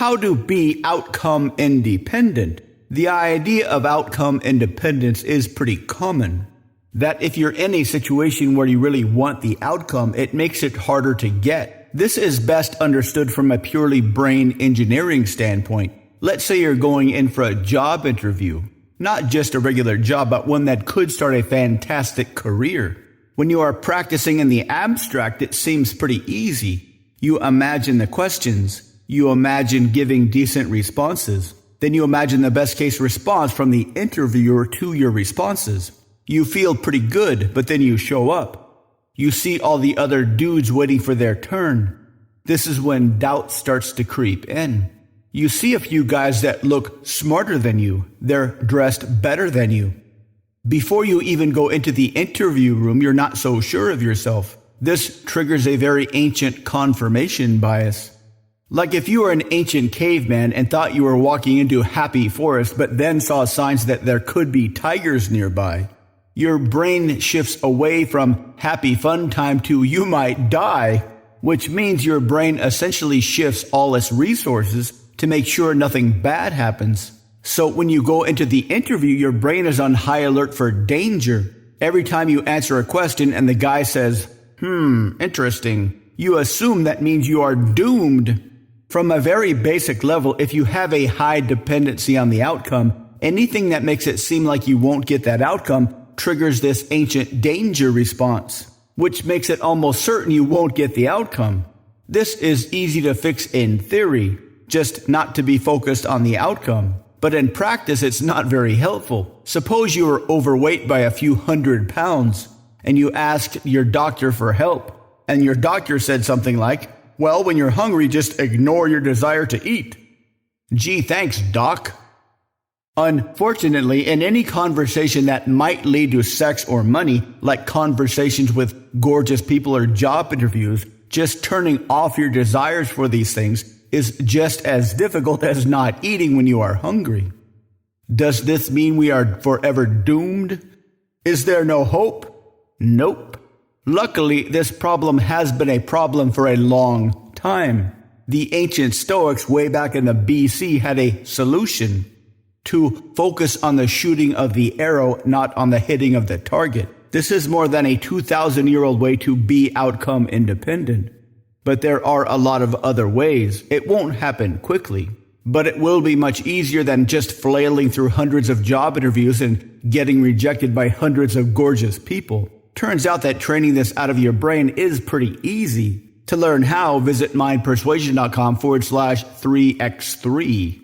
How to be outcome independent. The idea of outcome independence is pretty common. That if you're in a situation where you really want the outcome, it makes it harder to get. This is best understood from a purely brain engineering standpoint. Let's say you're going in for a job interview. Not just a regular job, but one that could start a fantastic career. When you are practicing in the abstract, it seems pretty easy. You imagine the questions. You imagine giving decent responses. Then you imagine the best case response from the interviewer to your responses. You feel pretty good, but then you show up. You see all the other dudes waiting for their turn. This is when doubt starts to creep in. You see a few guys that look smarter than you. They're dressed better than you. Before you even go into the interview room, you're not so sure of yourself. This triggers a very ancient confirmation bias. Like if you were an ancient caveman and thought you were walking into a happy forest, but then saw signs that there could be tigers nearby. Your brain shifts away from happy fun time to you might die, which means your brain essentially shifts all its resources to make sure nothing bad happens. So when you go into the interview, your brain is on high alert for danger. Every time you answer a question and the guy says, interesting, you assume that means you are doomed. From a very basic level, if you have a high dependency on the outcome, anything that makes it seem like you won't get that outcome triggers this ancient danger response, which makes it almost certain you won't get the outcome. This is easy to fix in theory, just not to be focused on the outcome. But in practice, it's not very helpful. Suppose you were overweight by a few 100 pounds, and you asked your doctor for help, and your doctor said something like, well, when you're hungry, just ignore your desire to eat. Gee, thanks, doc. Unfortunately, in any conversation that might lead to sex or money, like conversations with gorgeous people or job interviews, just turning off your desires for these things is just as difficult as not eating when you are hungry. Does this mean we are forever doomed? Is there no hope? Nope. Luckily, this problem has been a problem for a long time. The ancient Stoics way back in the BC had a solution: to focus on the shooting of the arrow, not on the hitting of the target. This is more than a 2,000-year-old way to be outcome independent. But there are a lot of other ways. It won't happen quickly, but it will be much easier than just flailing through hundreds of job interviews and getting rejected by hundreds of gorgeous people. Turns out that training this out of your brain is pretty easy. To learn how, visit mindpersuasion.com/3x3.